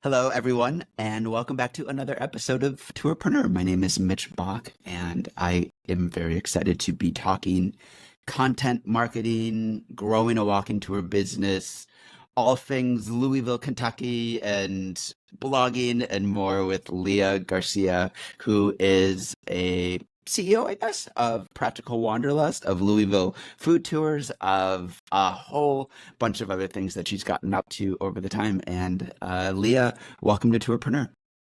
Hello, everyone, and welcome back to another episode of Tourpreneur. My name is Mitch Bach, and I am very excited to be talking content marketing, growing a walking tour business, all things Louisville, Kentucky, and blogging and more with Lia Garcia, who is a CEO, I guess, of Practical Wanderlust, of Louisville Food Tours, of a whole bunch of other things that she's gotten up to over the time. And Lia, welcome to Tourpreneur.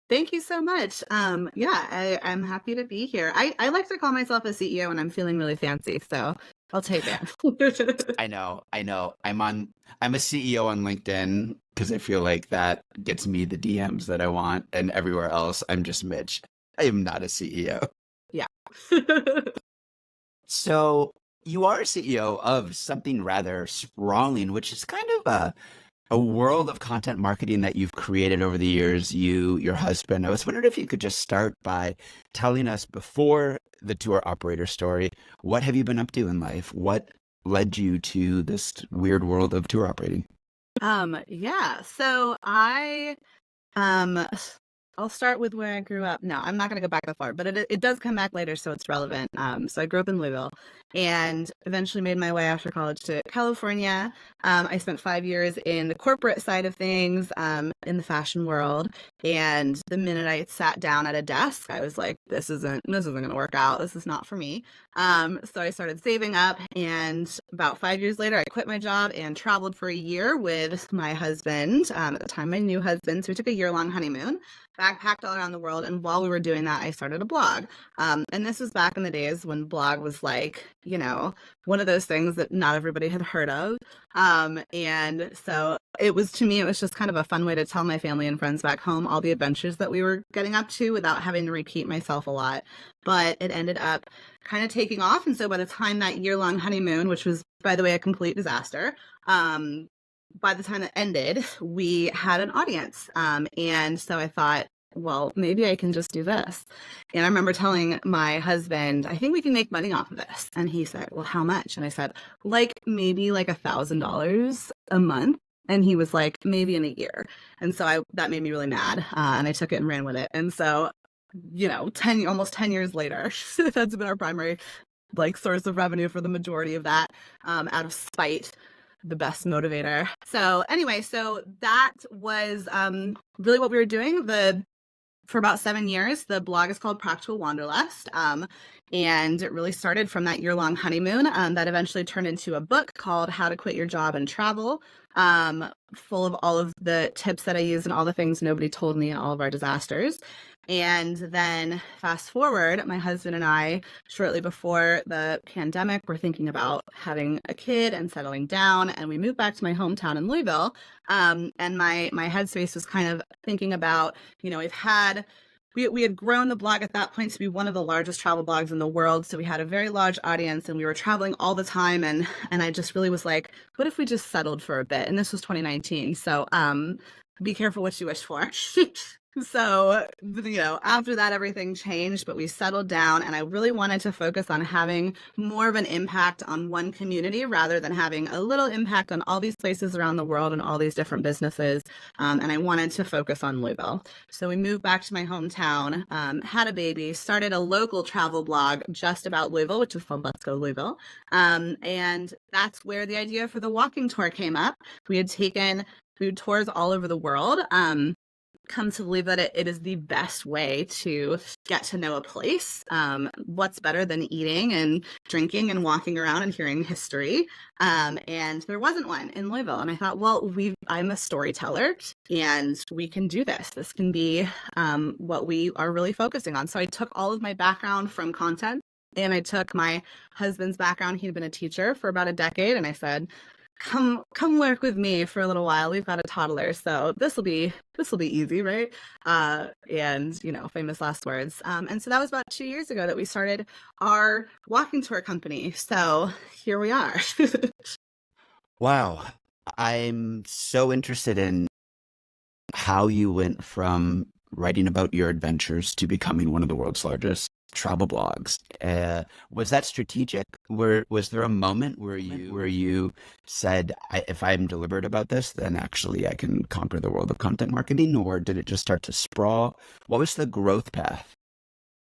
Thank you so much. I'm happy to be here. I like to call myself a CEO when I'm feeling really fancy, so I'll take it. I know. I'm a CEO on LinkedIn because I feel like that gets me the DMs that I want, and everywhere else, I'm just Mitch. I am not a CEO. Yeah. So you are a CEO of something rather sprawling, which is kind of a world of content marketing that you've created over the years, your husband. I was wondering if you could just start by telling us before the tour operator story, what have you been up to in life? What led you to this weird world of tour operating? Yeah. So um I'll start with where I grew up. No, I'm not going to go back that far, but it does come back later, so it's relevant. So I grew up in Louisville and eventually made my way after college to California. I spent 5 years in the corporate side of things, in the fashion world. And the minute I sat down at a desk, I was like, this isn't going to work out. This is not for me. So I started saving up, and about 5 years later, I quit my job and traveled for a year with my husband, at the time, my new husband. So we took a year-long honeymoon, backpacked all around the world. And while we were doing that, I started a blog. And this was back in the days when blog was like, one of those things that not everybody had heard of. And so it was, to me, it was just kind of a fun way to tell my family and friends back home all the adventures that we were getting up to without having to repeat myself a lot. But it ended up kind of taking off. And so by the time that year-long honeymoon, which was, by the way, a complete disaster, by the time it ended, we had an audience. And so I thought, well, maybe I can just do this. And I remember telling my husband, I think we can make money off of this. And he said, well, how much? And I said, maybe like $1,000 a month. And he was like, maybe in a year. And so that made me really mad. And I took it and ran with it. And so, almost 10 years later, that's been our primary source of revenue for the majority of that, out of spite, the best motivator. So anyway, so that was really what we were doing. For about 7 years, the blog is called Practical Wanderlust. And it really started from that year-long honeymoon, that eventually turned into a book called How to Quit Your Job and Travel, full of all of the tips that I used and all the things nobody told me and all of our disasters. And then fast forward, my husband and I, shortly before the pandemic, were thinking about having a kid and settling down. And we moved back to my hometown in Louisville. And my headspace was kind of thinking about, we had grown the blog at that point to be one of the largest travel blogs in the world. So we had a very large audience and we were traveling all the time. And I just really was like, what if we just settled for a bit? And this was 2019. So be careful what you wish for. So, after that, everything changed, but we settled down, and I really wanted to focus on having more of an impact on one community rather than having a little impact on all these places around the world and all these different businesses. And I wanted to focus on Louisville. So we moved back to my hometown, had a baby, started a local travel blog just about Louisville, which is called Let's Go Louisville. And that's where the idea for the walking tour came up. We had taken food tours all over the world. Come to believe that it is the best way to get to know a place. What's better than eating and drinking and walking around and hearing history? And there wasn't one in Louisville. And I thought, well, I'm a storyteller and we can do this. This can be what we are really focusing on. So I took all of my background from content, and I took my husband's background. He'd been a teacher for about a decade. And I said, come work with me for a little while. We've got a toddler, so this will be easy, right? And famous last words. And so that was about 2 years ago that we started our walking tour company. So here we are. Wow. I'm so interested in how you went from writing about your adventures to becoming one of the world's largest travel blogs. Was that strategic? Was there a moment where you said, if I'm deliberate about this, then actually I can conquer the world of content marketing, or did it just start to sprawl? What was the growth path?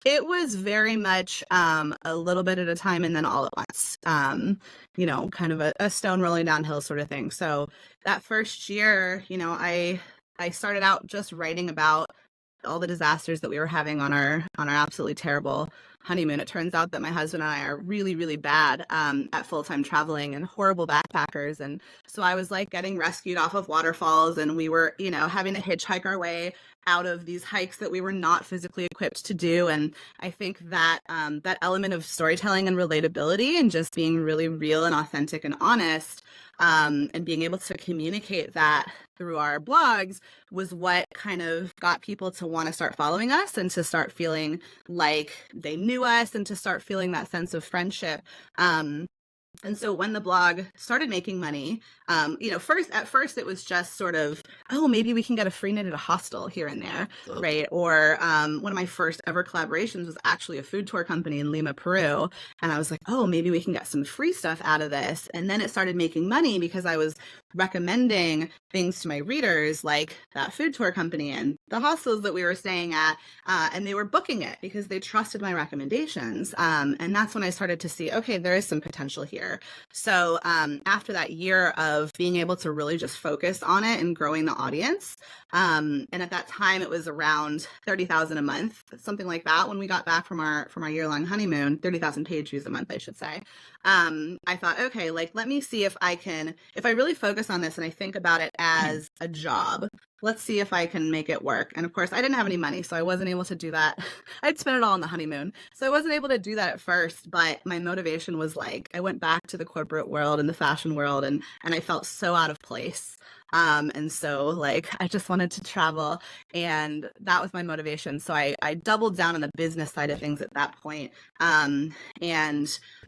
It was very much a little bit at a time and then all at once, kind of a stone rolling downhill sort of thing. So that first year, I started out just writing about all the disasters that we were having on our absolutely terrible honeymoon. It turns out that my husband and I are really, really bad at full-time traveling and horrible backpackers. And so I was like getting rescued off of waterfalls, and we were, having to hitchhike our way out of these hikes that we were not physically equipped to do. And I think that that element of storytelling and relatability and just being really real and authentic and honest, and being able to communicate that through our blogs was what kind of got people to want to start following us and to start feeling like they knew us and to start feeling that sense of friendship. And so when the blog started making money, at first it was just sort of, oh, maybe we can get a free knit at a hostel here and there, right? Or one of my first ever collaborations was actually a food tour company in Lima, Peru. And I was like, oh, maybe we can get some free stuff out of this. And then it started making money because I was recommending things to my readers, like that food tour company and the hostels that we were staying at. And they were booking it because they trusted my recommendations. And that's when I started to see, okay, there is some potential here. So after that year of being able to really just focus on it and growing the audience, and at that time it was around 30,000 a month, something like that. When we got back from our year-long honeymoon, 30,000 page views a month, I should say. I thought, okay, let me see if I really focus on this and I think about it as a job, let's see if I can make it work. And of course, I didn't have any money, so I wasn't able to do that. I'd spent it all on the honeymoon. So I wasn't able to do that at first, but my motivation was I went back to the corporate world and the fashion world, and I felt so out of place. And so I just wanted to travel, and that was my motivation. So I doubled down on the business side of things at that point. And,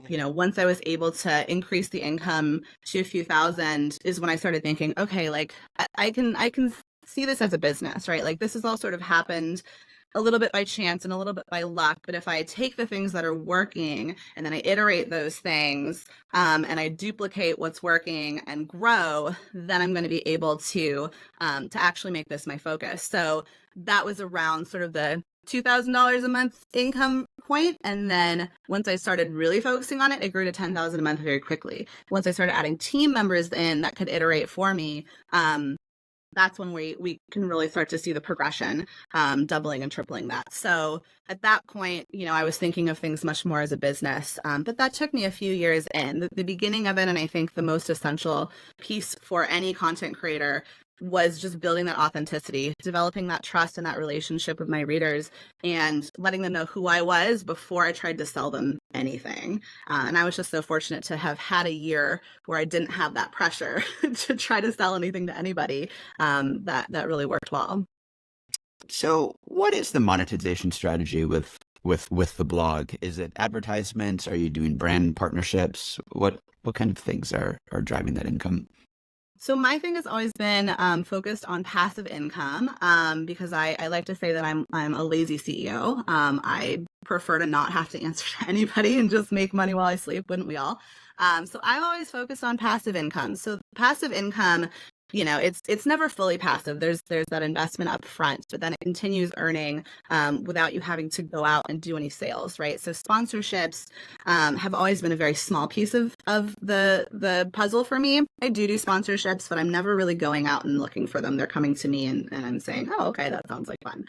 once I was able to increase the income to a few thousand is when I started thinking, okay, I can see this as a business, right? This has all sort of happened a little bit by chance and a little bit by luck. But if I take the things that are working and then I iterate those things, and I duplicate what's working and grow, then I'm going to be able to actually make this my focus. So that was around sort of the $2,000 a month income point. And then once I started really focusing on it, it grew to $10,000 a month very quickly. Once I started adding team members in that could iterate for me, that's when we can really start to see the progression, doubling and tripling that. So at that point, I was thinking of things much more as a business, but that took me a few years in. The beginning of it, and I think the most essential piece for any content creator, was just building that authenticity, developing that trust and that relationship with my readers, and letting them know who I was before I tried to sell them anything. And I was just so fortunate to have had a year where I didn't have that pressure to try to sell anything to anybody. That really worked well. So, what is the monetization strategy with the blog? Is it advertisements? Are you doing brand partnerships? What kind of things are driving that income? So my thing has always been focused on passive income, because I like to say that I'm a lazy CEO. I prefer to not have to answer to anybody and just make money while I sleep, wouldn't we all? So I've always focused on passive income. So passive income, it's never fully passive. There's that investment up front, but then it continues earning without you having to go out and do any sales, right? So sponsorships have always been a very small piece of the puzzle for me. I do sponsorships, but I'm never really going out and looking for them. They're coming to me and I'm saying, oh, okay, that sounds like fun.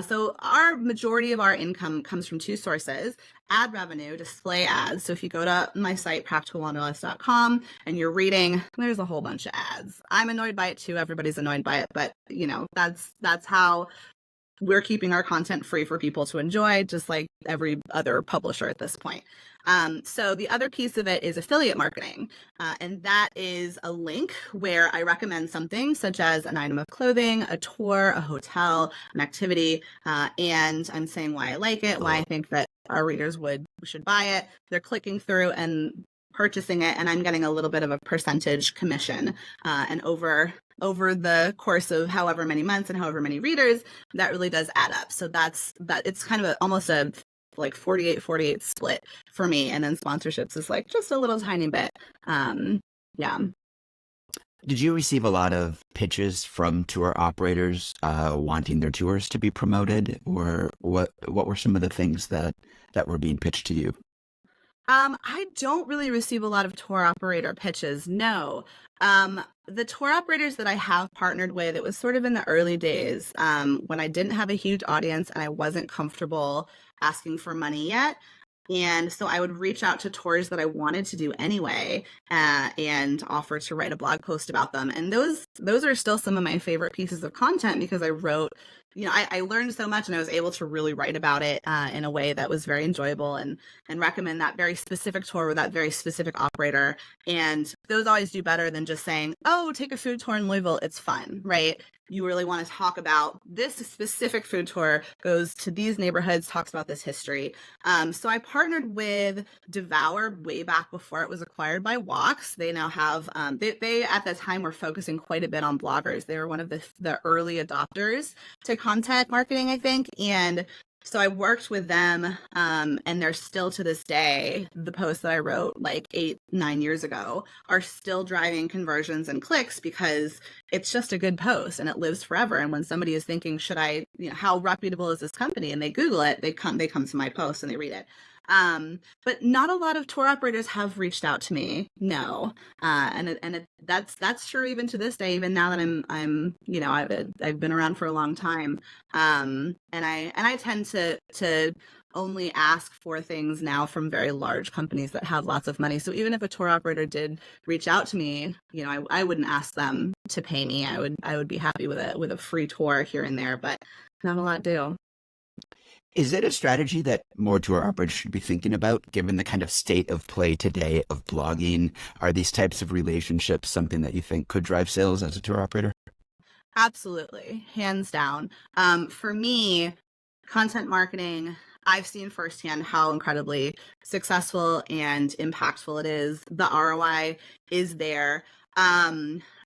So our majority of our income comes from two sources: ad revenue, display ads. So if you go to my site, practicalwanderlust.com, and you're reading, there's a whole bunch of ads. I'm annoyed by it too. Everybody's annoyed by it, but that's how we're keeping our content free for people to enjoy, just like every other publisher at this point. So the other piece of it is affiliate marketing. And that is a link where I recommend something such as an item of clothing, a tour, a hotel, an activity. And I'm saying why I like it, why I think that our readers should buy it. They're clicking through and purchasing it, and I'm getting a little bit of a percentage commission. And over the course of however many months and however many readers, that really does add up. So that it's kind of almost a like 48-48 split for me. And then sponsorships is like just a little tiny bit. Yeah. Did you receive a lot of pitches from tour operators wanting their tours to be promoted, or what were some of the things that were being pitched to you? I don't really receive a lot of tour operator pitches. No. The tour operators that I have partnered with, it was sort of in the early days, when I didn't have a huge audience and I wasn't comfortable asking for money yet. And so I would reach out to tours that I wanted to do anyway, and offer to write a blog post about them. And those are still some of my favorite pieces of content because I wrote, I learned so much and I was able to really write about it in a way that was very enjoyable and recommend that very specific tour with that very specific operator. And those always do better than just saying, oh, take a food tour in Louisville. It's fun, right? You really want to talk about this specific food tour, goes to these neighborhoods, talks about this history. So I partnered with Devour way back before it was acquired by Wox. They now have, they at that time were focusing quite a bit on bloggers. They were one of the early adopters to content marketing, I think. And so I worked with them, and they're still to this day, the posts that I wrote like 8-9 years ago are still driving conversions and clicks because it's just a good post and it lives forever. And when somebody is thinking, should I, how reputable is this company? And they Google it, they come to my post and they read it. But not a lot of tour operators have reached out to me. No. That's true even to this day, even now that I've been around for a long time. And I tend to only ask for things now from very large companies that have lots of money. So even if a tour operator did reach out to me, I wouldn't ask them to pay me. I would be happy with a free tour here and there, but not a lot do. Is it a strategy that more tour operators should be thinking about, given the kind of state of play today of blogging? Are these types of relationships something that you think could drive sales as a tour operator? Absolutely, hands down. For me, content marketing, I've seen firsthand how incredibly successful and impactful it is. The ROI is there.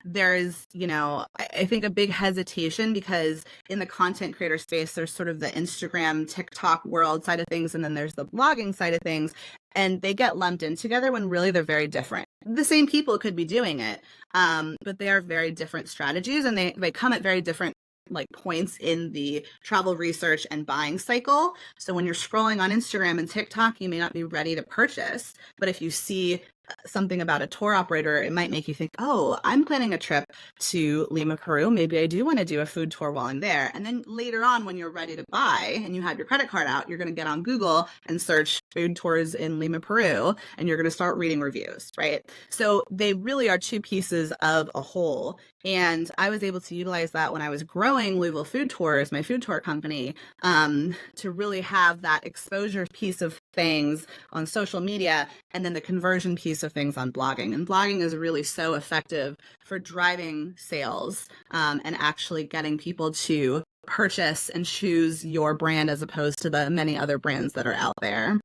There's, I think a big hesitation because in the content creator space, there's sort of the Instagram, TikTok world side of things, and then there's the blogging side of things, and they get lumped in together when really they're very different. The same people could be doing it, but they are very different strategies, and they come at very different like points in the travel research and buying cycle. So when you're scrolling on Instagram and TikTok, you may not be ready to purchase, but if you see something about a tour operator, it might make you think, oh, I'm planning a trip to Lima, Peru. Maybe I do want to do a food tour while I'm there. And then later on, when you're ready to buy and you have your credit card out, you're going to get on Google and search food tours in Lima, Peru, and you're going to start reading reviews, right? So they really are two pieces of a whole. And I was able to utilize that when I was growing Louisville Food Tours, my food tour company, to really have that exposure piece of things on social media and then the conversion piece of things on blogging. And blogging is really so effective for driving sales, and actually getting people to purchase and choose your brand as opposed to the many other brands that are out there.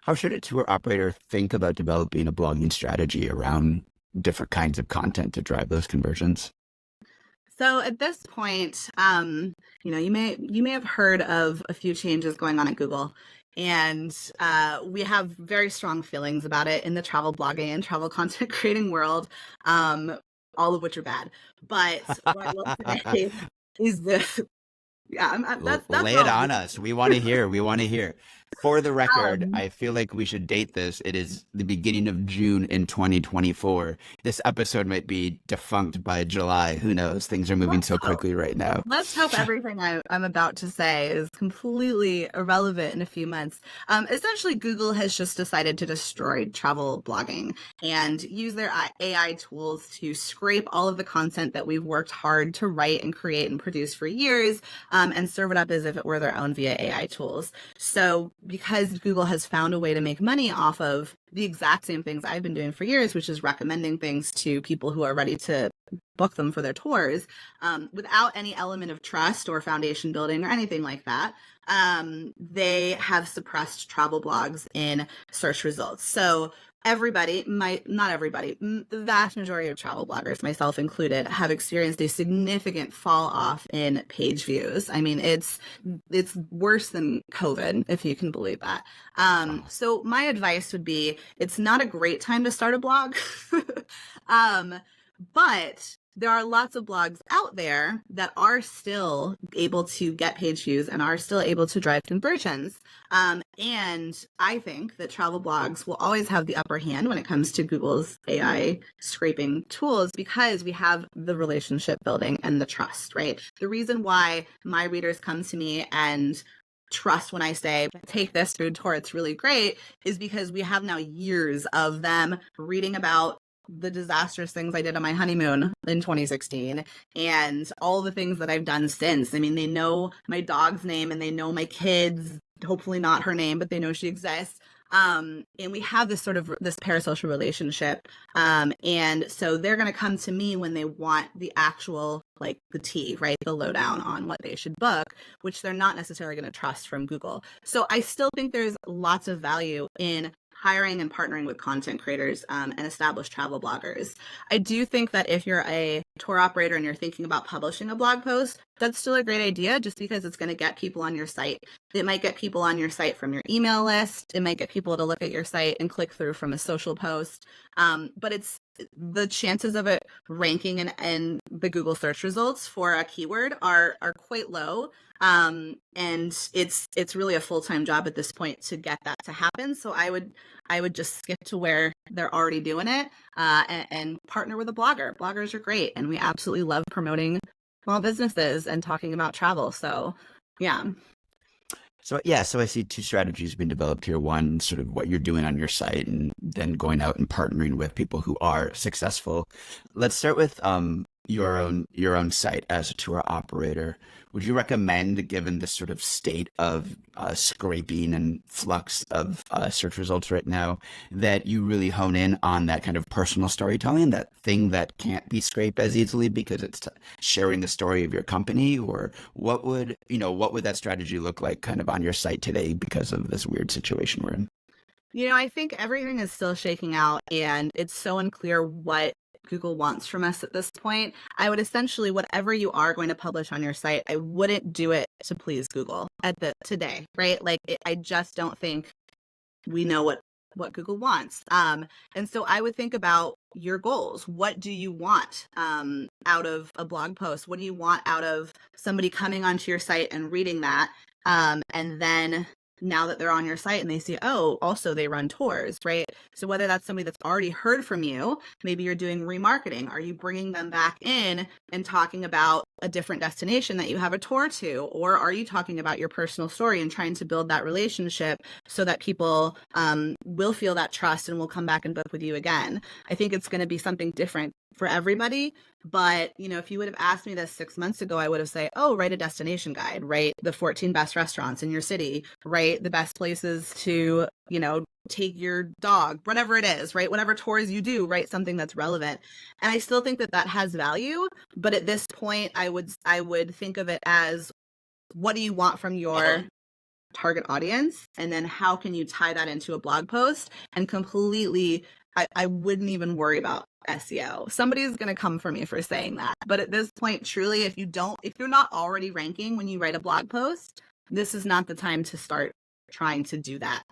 How should a tour operator think about developing a blogging strategy around different kinds of content to drive those conversions? So at this point, you may have heard of a few changes going on at Google, and we have very strong feelings about it in the travel blogging and travel content creating world, all of which are bad. But what I will say is this. Yeah, that's Lay it all. on us. We want to hear. We want to hear. For the record, Um, I feel like we should date this. It is the beginning of June in 2024. This episode might be defunct by July. Who knows? Things are moving let's so hope. quickly right now. Let's hope everything I'm about to say is completely irrelevant in a few months. Essentially, Google has just decided to destroy travel blogging and use their AI tools to scrape all of the content that we've worked hard to write and create and produce for years, and serve it up as if it were their own via AI tools. So because Google has found a way to make money off of the exact same things I've been doing for years, which is recommending things to people who are ready to book them for their tours, without any element of trust or foundation building or anything like that, they have suppressed travel blogs in search results. So everybody, not everybody, the vast majority of travel bloggers, myself included, have experienced a significant fall off in page views. I mean, it's worse than COVID, if you can believe that. Wow. So my advice would be, it's not a great time to start a blog, um, but there are lots of blogs out there that are still able to get page views and are still able to drive conversions. And I think that travel blogs will always have the upper hand when it comes to Google's AI scraping tools because we have the relationship building and the trust, right? The reason why my readers come to me and trust when I say, take this food tour, it's really great, is because we have now years of them reading about the disastrous things I did on my honeymoon in 2016 and all the things that I've done since. I mean, they know my dog's name and they know my kids, hopefully not her name, but they know she exists. And we have this sort of this parasocial relationship. And so they're going to come to me when they want the actual, like the tea, right? The lowdown on what they should book, which they're not necessarily going to trust from Google. So I still think there's lots of value in hiring and partnering with content creators and established travel bloggers. I do think that if you're a tour operator and you're thinking about publishing a blog post, that's still a great idea just because it's going to get people on your site. It might get people on your site from your email list. It might get people to look at your site and click through from a social post. But it's the chances of it ranking in the Google search results for a keyword are quite low. And it's really a full-time job at this point to get that to happen. So I would just skip to where they're already doing it and partner with a blogger. Bloggers are great, and we absolutely love promoting small businesses and talking about travel. So, yeah. So yeah, so I see two strategies being developed here. One, sort of what you're doing on your site, and then going out and partnering with people who are successful. Let's start with your own site as a tour operator. Would you recommend, given the sort of state of scraping and flux of search results right now, that you really hone in on that kind of personal storytelling, that thing that can't be scraped as easily because it's sharing the story of your company? Or what would that strategy look like kind of on your site today because of this weird situation we're in? I think everything is still shaking out, and it's so unclear what Google wants from us at this point. I would essentially, whatever you are going to publish on your site, I wouldn't do it to please Google today, right? Like, I just don't think we know what Google wants. And so I would think about your goals. What do you want out of a blog post? What do you want out of somebody coming onto your site and reading that? And then now that they're on your site and they see, oh, also they run tours, right? So whether that's somebody that's already heard from you, maybe you're doing remarketing, are you bringing them back in and talking about a different destination that you have a tour to? Or are you talking about your personal story and trying to build that relationship so that people will feel that trust and will come back and book with you again? I think it's going to be something different for everybody. But, if you would have asked me this 6 months ago, I would have said, oh, write a destination guide, write the 14 best restaurants in your city, write the best places to, take your dog, whatever it is, right? Whatever tours you do, write something that's relevant. And I still think that has value. But at this point, I would think of it as, what do you want from your target audience? And then how can you tie that into a blog post? And completely, I wouldn't even worry about SEO. Somebody's going to come for me for saying that. But at this point, truly, if you're not already ranking when you write a blog post, this is not the time to start trying to do that.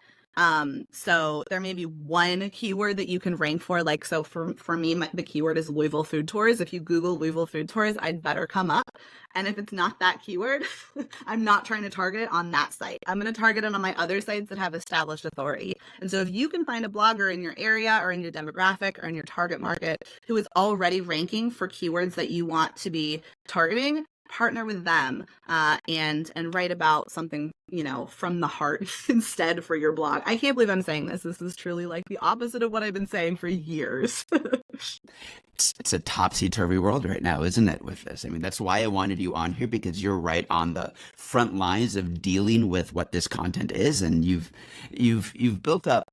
So there may be one keyword that you can rank for. Like, so for me, the keyword is Louisville food tours. If you Google Louisville food tours, I'd better come up. And if it's not that keyword, I'm not trying to target it on that site. I'm going to target it on my other sites that have established authority. And so if you can find a blogger in your area or in your demographic or in your target market who is already ranking for keywords that you want to be targeting, partner with them and write about something, from the heart instead for your blog. I can't believe I'm saying this. This is truly like the opposite of what I've been saying for years. It's a topsy-turvy world right now, isn't it, with this? I mean, that's why I wanted you on here, because you're right on the front lines of dealing with what this content is, and you've built up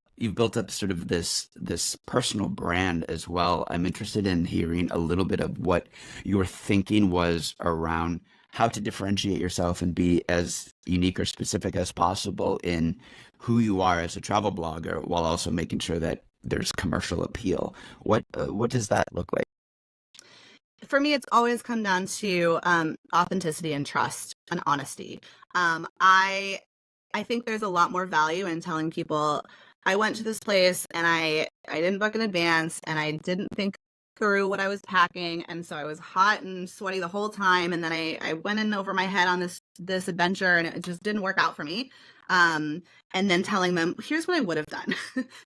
sort of this personal brand as well. I'm interested in hearing a little bit of what your thinking was around how to differentiate yourself and be as unique or specific as possible in who you are as a travel blogger, while also making sure that there's commercial appeal. What does that look like? For me, it's always come down to authenticity and trust and honesty. I think there's a lot more value in telling people I went to this place and I didn't book in advance and I didn't think through what I was packing, and so I was hot and sweaty the whole time, and then I went in over my head on this adventure and it just didn't work out for me. And then telling them, here's what I would have done.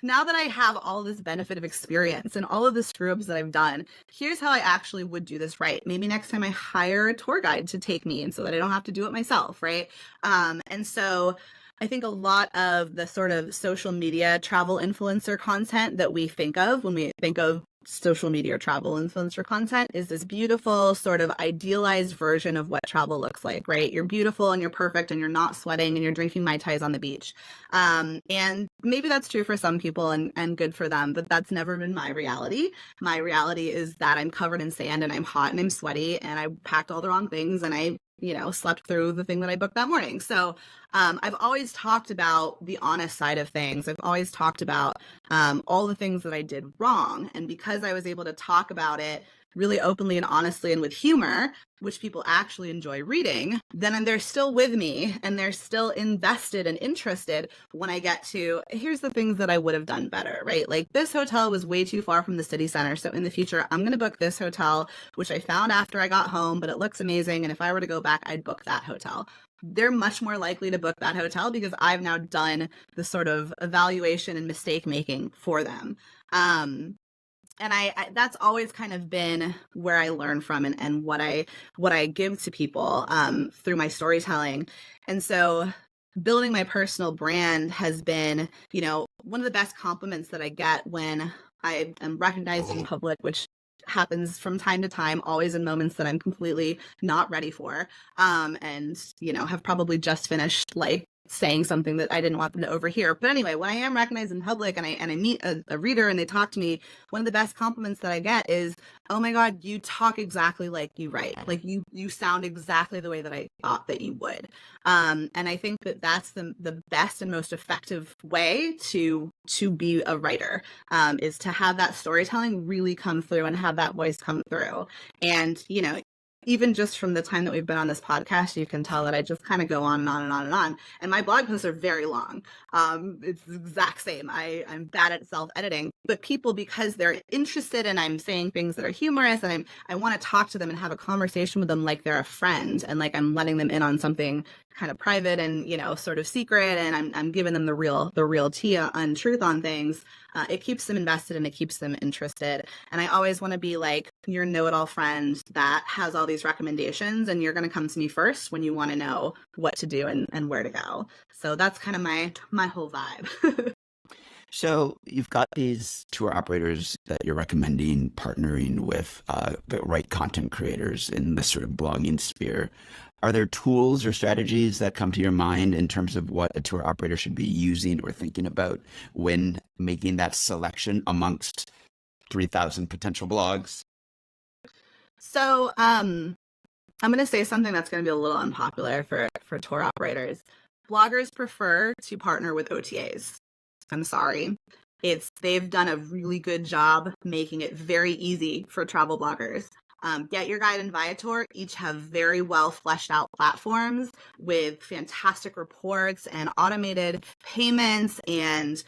Now that I have all this benefit of experience and all of the screw ups that I've done, here's how I actually would do this right. Maybe next time I hire a tour guide to take me, and so that I don't have to do it myself, right? And so I think a lot of the sort of social media travel influencer content that we think of when we think of social media travel influencer content is this beautiful sort of idealized version of what travel looks like, right? You're beautiful and you're perfect and you're not sweating and you're drinking Mai Tais on the beach. And maybe that's true for some people and good for them, but that's never been my reality. My reality is that I'm covered in sand and I'm hot and I'm sweaty and I packed all the wrong things and I slept through the thing that I booked that morning. So I've always talked about the honest side of things. I've always talked about all the things that I did wrong. And because I was able to talk about it really openly and honestly and with humor, which people actually enjoy reading, then they're still with me and they're still invested and interested when I get to, here's the things that I would have done better, right? Like this hotel was way too far from the city center. So in the future, I'm going to book this hotel, which I found after I got home, but it looks amazing. And if I were to go back, I'd book that hotel. They're much more likely to book that hotel because I've now done the sort of evaluation and mistake making for them. And I that's always kind of been where I learn from and what I give to people through my storytelling. And so building my personal brand has been, one of the best compliments that I get when I am recognized in public, which happens from time to time, always in moments that I'm completely not ready for. And, have probably just finished like saying something that I didn't want them to overhear. But anyway, when I am recognized in public and I meet a reader and they talk to me, one of the best compliments that I get is, oh my God, you talk exactly like you write. Like you sound exactly the way that I thought that you would. And I think that that's the best and most effective way to be a writer, is to have that storytelling really come through and have that voice come through. And, even just from the time that we've been on this podcast, you can tell that I just kind of go on and on and on and on. And my blog posts are very long. It's the exact same. I'm bad at self-editing, but people, because they're interested and I'm saying things that are humorous and I want to talk to them and have a conversation with them like they're a friend and like I'm letting them in on something kind of private and, sort of secret, and I'm giving them the real tea on truth on things. It keeps them invested and it keeps them interested. And I always want to be like your know-it-all friend that has all these recommendations, and you're going to come to me first when you want to know what to do and where to go. So that's kind of my whole vibe. So you've got these tour operators that you're recommending partnering with the right content creators in the sort of blogging sphere. Are there tools or strategies that come to your mind in terms of what a tour operator should be using or thinking about when making that selection amongst 3,000 potential blogs? So I'm going to say something that's going to be a little unpopular for tour operators. Bloggers prefer to partner with OTAs. I'm sorry. They've done a really good job making it very easy for travel bloggers. Get Your Guide and Viator each have very well fleshed out platforms with fantastic reports and automated payments, and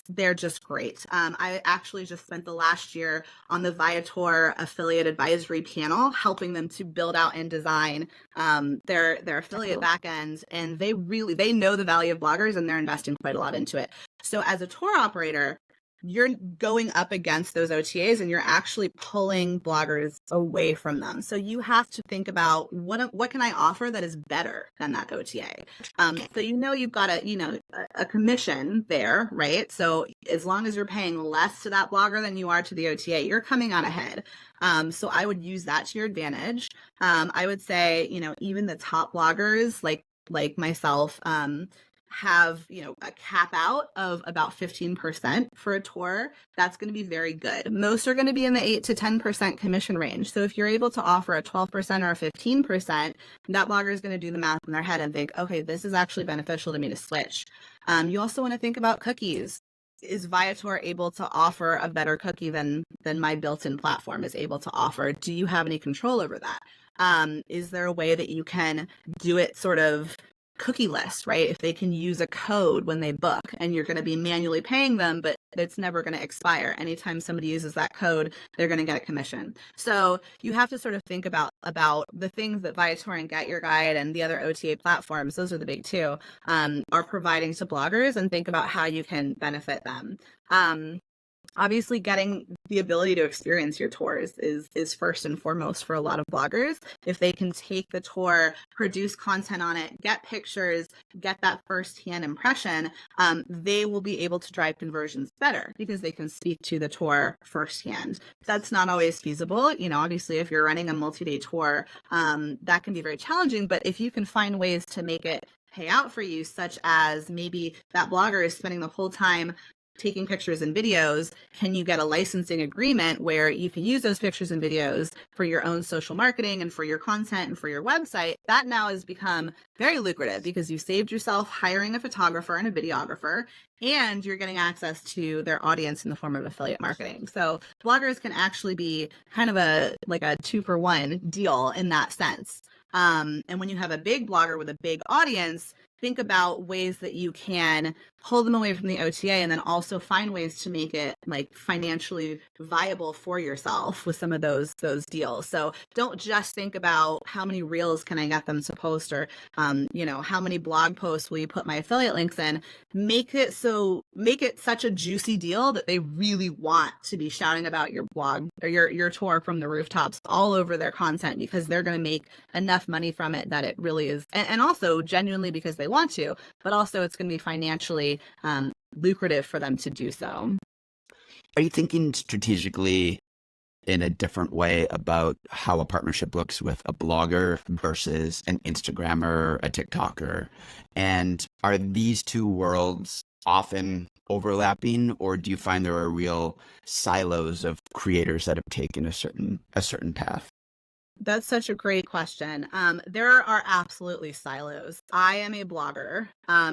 they're just great. I actually just spent the last year on the Viator affiliate advisory panel, helping them to build out and design their affiliate backends, and they know the value of bloggers and they're investing quite a lot into it. So as a tour operator, you're going up against those OTAs and you're actually pulling bloggers away from them. So you have to think about what can I offer that is better than that OTA. So you've got a commission there, right? So as long as you're paying less to that blogger than you are to the OTA, you're coming out ahead. So I would use that to your advantage. I would say, even the top bloggers like myself, have a cap out of about 15% for a tour. That's going to be very good. Most are going to be in the 8 to 10% commission range. So if you're able to offer a 12% or a 15%, that blogger is going to do the math in their head and think, okay, this is actually beneficial to me to switch. You also want to think about cookies. is Viator able to offer a better cookie than my built-in platform is able to offer? Do you have any control over that? Is there a way that you can do it sort of cookie-less, right? If they can use a code when they book and you're going to be manually paying them, but it's never going to expire. Anytime somebody uses that code, they're going to get a commission. So you have to sort of think about the things that Viator and Get Your Guide and the other OTA platforms, those are the big two, are providing to bloggers, and think about how you can benefit them. Obviously, getting the ability to experience your tours is first and foremost for a lot of bloggers. If they can take the tour, produce content on it, get pictures, get that firsthand impression, they will be able to drive conversions better because they can speak to the tour firsthand. That's not always feasible. Obviously, if you're running a multi-day tour, that can be very challenging. But if you can find ways to make it pay out for you, such as maybe that blogger is spending the whole time taking pictures and videos, can you get a licensing agreement where you can use those pictures and videos for your own social marketing and for your content and for your website? That now has become very lucrative because you saved yourself hiring a photographer and a videographer, and you're getting access to their audience in the form of affiliate marketing. So bloggers can actually be kind of a 2-for-1 deal in that sense. And when you have a big blogger with a big audience, think about ways that you can pull them away from the OTA and then also find ways to make it financially viable for yourself with some of those deals. So don't just think about how many reels can I get them to post, or how many blog posts will you put my affiliate links in. Make it such a juicy deal that they really want to be shouting about your blog or your tour from the rooftops all over their content, because they're going to make enough money from it that it really is, and also genuinely because they want to, but also it's going to be financially lucrative for them to do so. Are you thinking strategically in a different way about how a partnership looks with a blogger versus an Instagrammer, a TikToker? And are these two worlds often overlapping, or do you find there are real silos of creators that have taken a certain path? That's such a great question. There are absolutely silos. I am a blogger.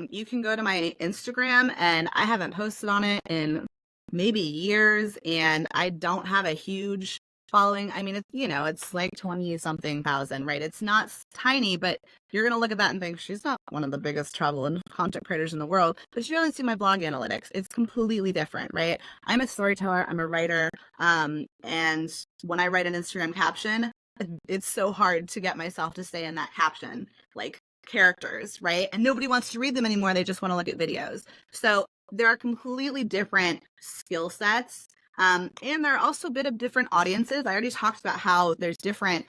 You can go to my Instagram, and I haven't posted on it in maybe years, and I don't have a huge following. I mean, it's like 20 something thousand, right? It's not tiny, but you're going to look at that and think she's not one of the biggest travel and content creators in the world, but you only see my blog analytics. It's completely different, right? I'm a storyteller, I'm a writer. And when I write an Instagram caption, it's so hard to get myself to stay in that caption, like characters, right? And nobody wants to read them anymore. They just want to look at videos. So there are completely different skill sets. And there are also a bit of different audiences. I already talked about how there's different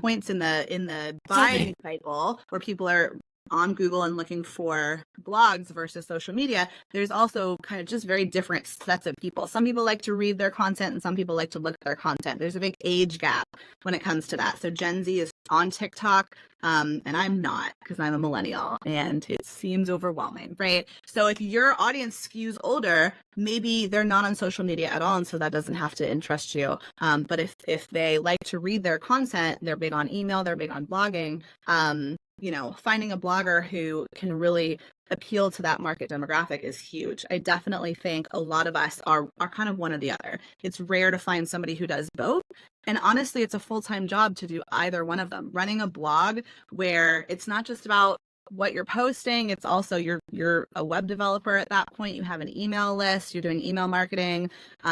points in the buying cycle where people are on Google and looking for blogs versus social media. There's also kind of just very different sets of people. Some people like to read their content and some people like to look at their content. There's a big age gap when it comes to that. So Gen Z is on TikTok, and I'm not, because I'm a millennial and it seems overwhelming, right? So if your audience skews older, maybe they're not on social media at all, and so that doesn't have to interest you. But if they like to read their content, they're big on email, they're big on blogging, finding a blogger who can really appeal to that market demographic is huge. I definitely think a lot of us are kind of one or the other. It's rare to find somebody who does both. And honestly, it's a full-time job to do either one of them. Running a blog where it's not just about what you're posting, it's also you're a web developer at that point. You have an email list, you're doing email marketing.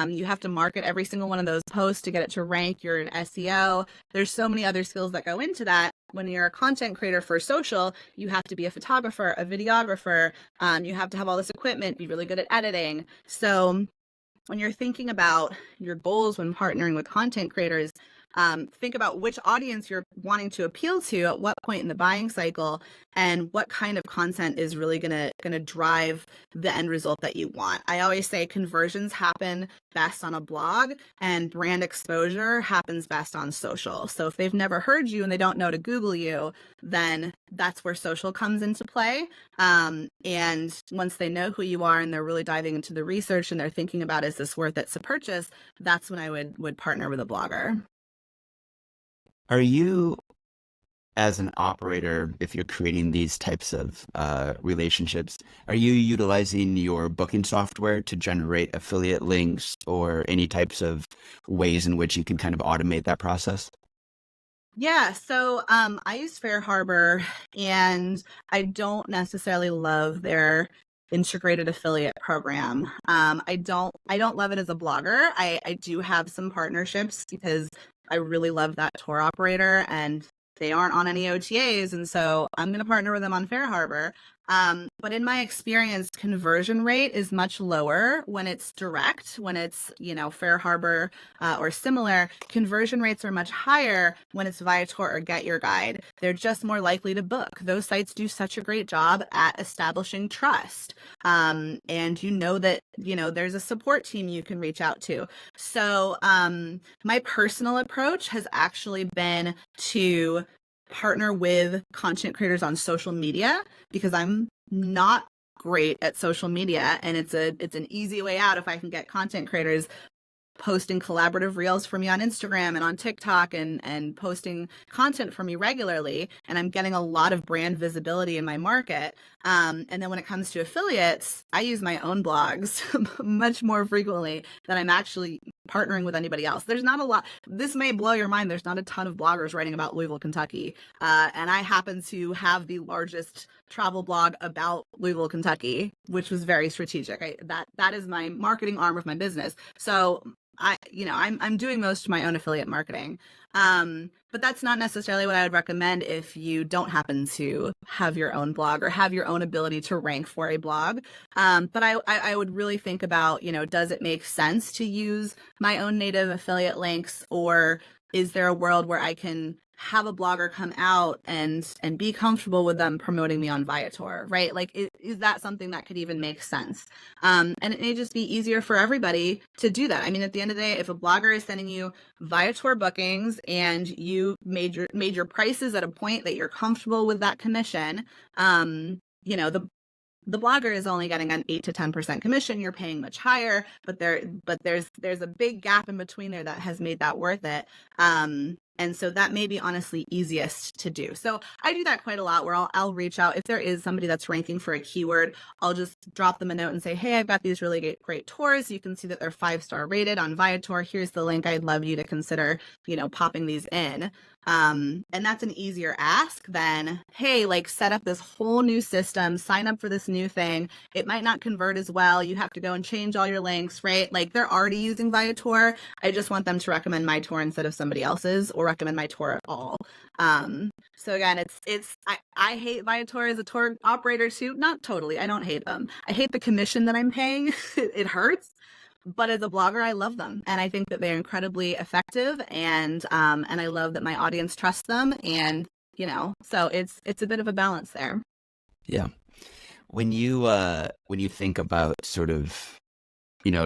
You have to market every single one of those posts to get it to rank. You're an SEO. There's so many other skills that go into that. When you're a content creator for social, you have to be a photographer, a videographer. You have to have all this equipment, be really good at editing. So when you're thinking about your goals when partnering with content creators, think about which audience you're wanting to appeal to at what point in the buying cycle, and what kind of content is really gonna drive the end result that you want. I always say conversions happen best on a blog, and brand exposure happens best on social. So if they've never heard you and they don't know to Google you, then that's where social comes into play. And once they know who you are and they're really diving into the research and they're thinking about, is this worth it to purchase? That's when I would partner with a blogger. Are you as an operator, if you're creating these types of relationships, are you utilizing your booking software to generate affiliate links or any types of ways in which you can kind of automate that process? Yeah, so I use Fair Harbor, and I don't necessarily love their integrated affiliate program. I don't love it as a blogger. I do have some partnerships because I really love that tour operator, and they aren't on any OTAs, and so I'm going to partner with them on Fair Harbor. But in my experience, conversion rate is much lower when it's direct, when it's, Fair Harbor or similar. Conversion rates are much higher when it's Viator or Get Your Guide. They're just more likely to book. Those sites do such a great job at establishing trust. And that, there's a support team you can reach out to. So my personal approach has actually been to partner with content creators on social media because I'm not great at social media, and it's an easy way out if I can get content creators posting collaborative reels for me on Instagram and on TikTok and posting content for me regularly. And I'm getting a lot of brand visibility in my market. And then when it comes to affiliates, I use my own blogs much more frequently than I'm actually partnering with anybody else. There's not a lot. This may blow your mind. There's not a ton of bloggers writing about Louisville, Kentucky. And I happen to have the largest travel blog about Louisville, Kentucky, which was very strategic. That is my marketing arm of my business. So I'm doing most of my own affiliate marketing. But that's not necessarily what I would recommend if you don't happen to have your own blog or have your own ability to rank for a blog. But I would really think about, does it make sense to use my own native affiliate links, or is there a world where I can have a blogger come out and be comfortable with them promoting me on Viator, right? Like, is that something that could even make sense? And it may just be easier for everybody to do that. I mean, at the end of the day, if a blogger is sending you Viator bookings and you made your prices at a point that you're comfortable with that commission, the blogger is only getting an 8 to 10% commission. You're paying much higher, but there's a big gap in between there that has made that worth it. And so that may be honestly easiest to do. So I do that quite a lot, where I'll reach out if there is somebody that's ranking for a keyword. I'll just drop them a note and say, hey, I've got these really great tours. You can see that they're 5-star rated on Viator. Here's the link. I'd love you to consider, popping these in. And that's an easier ask than, hey, like, set up this whole new system, sign up for this new thing. It might not convert as well. You have to go and change all your links, right? Like, they're already using Viator. I just want them to recommend my tour instead of somebody else's, or recommend my tour at all. So again, I hate Viator as a tour operator too. Not totally. I don't hate them. I hate the commission that I'm paying. It hurts. But as a blogger, I love them, and I think that they're incredibly effective, and I love that my audience trusts them, and so it's a bit of a balance there. Yeah. When you think about sort of,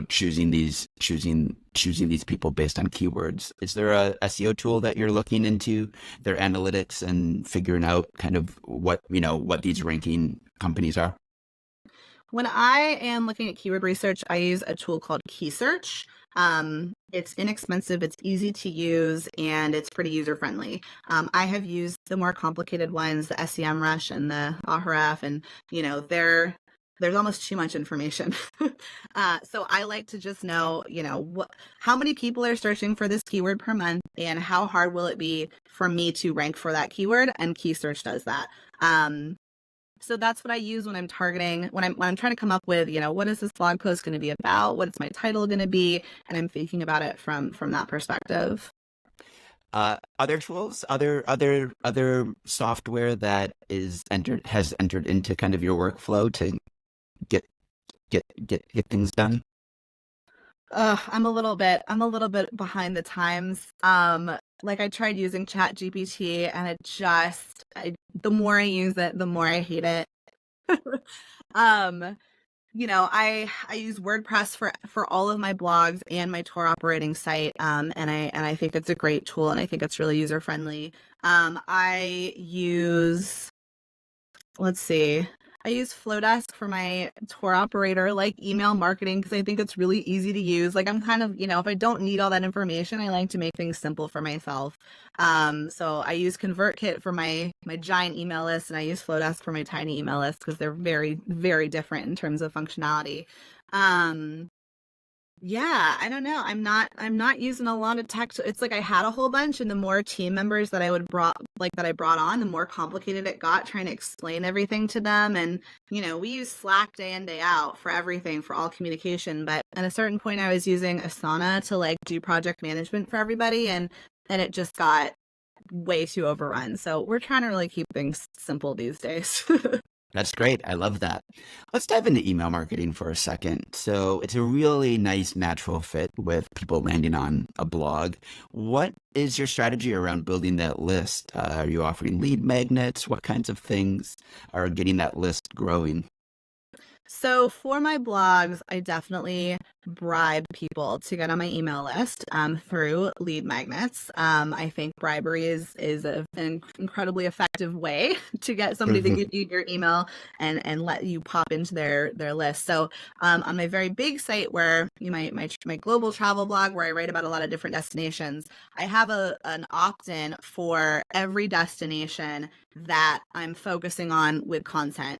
choosing these people based on keywords, is there a SEO tool that you're looking into their analytics and figuring out kind of what these ranking companies are? When I am looking at keyword research, I use a tool called Key Search. It's inexpensive, it's easy to use, and it's pretty user-friendly. I have used the more complicated ones, the SEMrush and the Ahrefs, and there's almost too much information. So I like to just know, how many people are searching for this keyword per month, and how hard will it be for me to rank for that keyword? And Key Search does that. So that's what I use when I'm targeting, when I'm trying to come up with, what is this blog post going to be about? What is my title going to be? And I'm thinking about it from that perspective. Other tools, other software that has entered into kind of your workflow to get things done? I'm a little bit behind the times. Like, I tried using Chat GPT, and the more I use it, the more I hate it. I use WordPress for all of my blogs and my tour operating site. And I think it's a great tool, and I think it's really user friendly. I use, let's see, I use Flowdesk for my tour operator, like email marketing, because I think it's really easy to use. Like I'm kind of, if I don't need all that information, I like to make things simple for myself. So I use ConvertKit for my giant email list, and I use Flowdesk for my tiny email list because they're very, very different in terms of functionality. Um, yeah, I don't know. I'm not using a lot of tech. It's like I had a whole bunch, and the more team members that I brought on, the more complicated it got trying to explain everything to them. And, we use Slack day in, day out for everything, for all communication. But at a certain point I was using Asana to like do project management for everybody, and it just got way too overrun. So we're trying to really keep things simple these days. That's great. I love that. Let's dive into email marketing for a second. So it's a really nice natural fit with people landing on a blog. What is your strategy around building that list? Are you offering lead magnets? What kinds of things are getting that list growing? So for my blogs, I definitely bribe people to get on my email list through lead magnets. I think bribery is an incredibly effective way to get somebody to give you your email and let you pop into their list. So on my very big site where my global travel blog where I write about a lot of different destinations, I have an opt-in for every destination that I'm focusing on with content.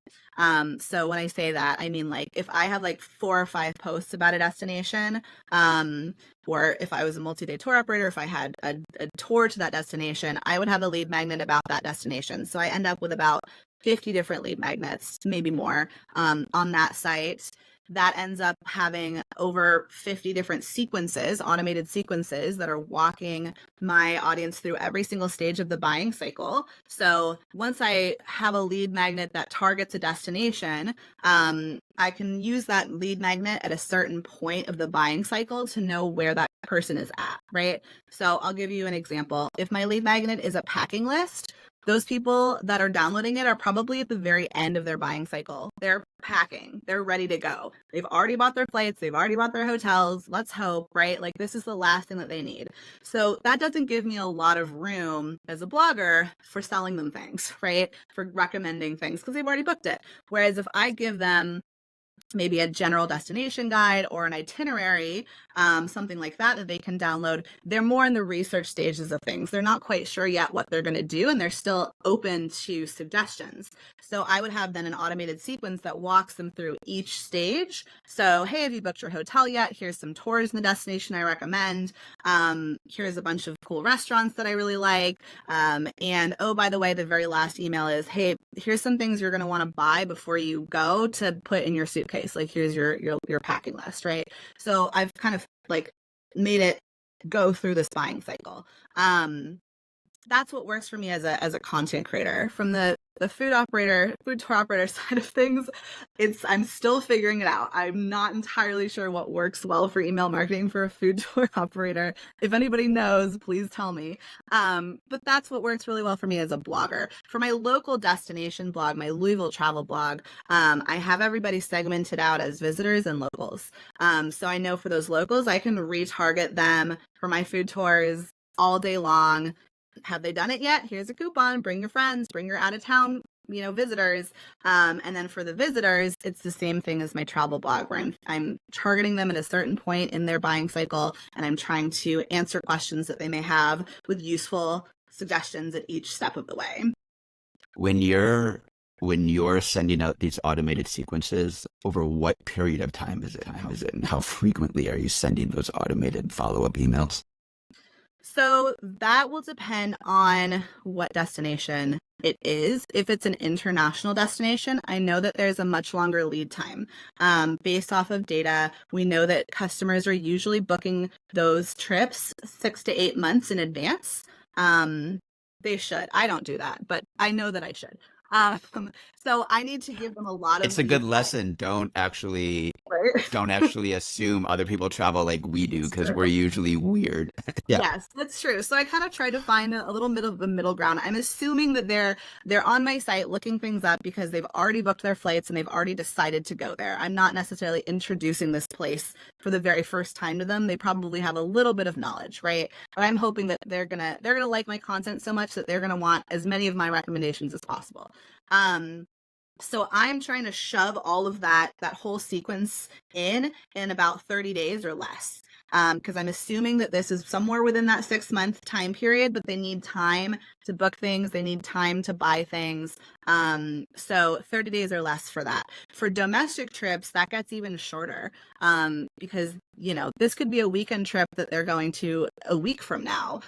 So when I say that, I mean like if I have like 4 or 5 posts about a destination, or if I was a multi-day tour operator, if I had a tour to that destination, I would have a lead magnet about that destination. So I end up with about 50 different lead magnets, maybe more, on that site. That ends up having over 50 different sequences, automated sequences that are walking my audience through every single stage of the buying cycle. So once I have a lead magnet that targets a destination, I can use that lead magnet at a certain point of the buying cycle to know where that person is at, right? So I'll give you an example. If my lead magnet is a packing list, those people that are downloading it are probably at the very end of their buying cycle. They're packing, they're ready to go. They've already bought their flights, they've already bought their hotels. Let's hope, right? Like this is the last thing that they need. So that doesn't give me a lot of room as a blogger for selling them things, right? For recommending things because they've already booked it. Whereas if I give them maybe a general destination guide or an itinerary, something like that they can download, they're more in the research stages of things. They're not quite sure yet what they're going to do, and they're still open to suggestions. So I would have then an automated sequence that walks them through each stage. So, hey, have you booked your hotel yet? Here's some tours in the destination I recommend. Here's a bunch of cool restaurants that I really like. And oh, by the way, the very last email is, hey, here's some things you're going to want to buy before you go to put in your suitcase. Like here's your packing list, right? So I've kind of like made it go through this buying cycle. That's what works for me as a content creator. From the food tour operator side of things, I'm still figuring it out. I'm not entirely sure what works well for email marketing for a food tour operator. If anybody knows, please tell me. But that's what works really well for me as a blogger. For my local destination blog, my Louisville travel blog, I have everybody segmented out as visitors and locals. So I know for those locals, I can retarget them for my food tours all day long. Have they done it yet? Here's a coupon. Bring your friends, bring your out of town, visitors. And then for the visitors, it's the same thing as my travel blog where I'm targeting them at a certain point in their buying cycle. And I'm trying to answer questions that they may have with useful suggestions at each step of the way. When you're sending out these automated sequences, over what period of time is it? And how frequently are you sending those automated follow-up emails? So that will depend on what destination it is. If it's an international destination, I know that there's a much longer lead time. Based off of data, we know that customers are usually booking those trips 6 to 8 months in advance. They should. I don't do that, but I know that I should. So I need to give them a lot of. It's a good lesson. Don't actually assume other people travel like we do because we're usually weird. Yeah. Yes, that's true. So I kind of try to find a little middle ground. I'm assuming that they're on my site looking things up because they've already booked their flights and they've already decided to go there. I'm not necessarily introducing this place for the very first time to them. They probably have a little bit of knowledge, right? But I'm hoping that they're gonna like my content so much that they're gonna want as many of my recommendations as possible. So I'm trying to shove all of that whole sequence in about 30 days or less. Because I'm assuming that this is somewhere within that 6-month time period, but they need time to book things. They need time to buy things. So 30 days or less for that. For domestic trips, that gets even shorter. Because, this could be a weekend trip that they're going to a week from now.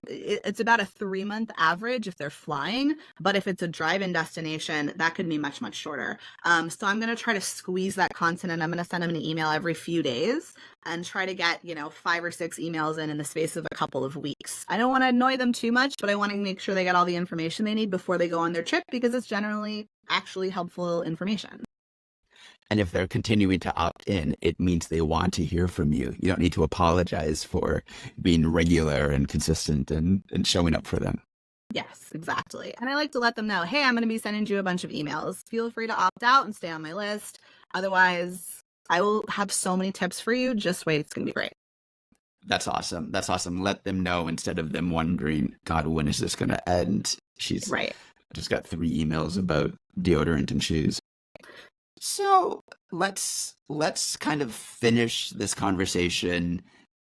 It's about a 3-month average if they're flying, but if it's a drive-in destination, that could be much, much shorter. So I'm going to try to squeeze that content, and I'm going to send them an email every few days and try to get, 5 or 6 emails in the space of a couple of weeks. I don't want to annoy them too much, but I want to make sure they get all the information they need before they go on their trip, because it's generally actually helpful information. And if they're continuing to opt in, it means they want to hear from you. You don't need to apologize for being regular and consistent and showing up for them. Yes, exactly. And I like to let them know, hey, I'm going to be sending you a bunch of emails. Feel free to opt out and stay on my list. Otherwise, I will have so many tips for you. Just wait. It's going to be great. That's awesome. That's awesome. Let them know instead of them wondering, God, when is this going to end? She's right. Just got 3 emails about deodorant and shoes. So let's kind of finish this conversation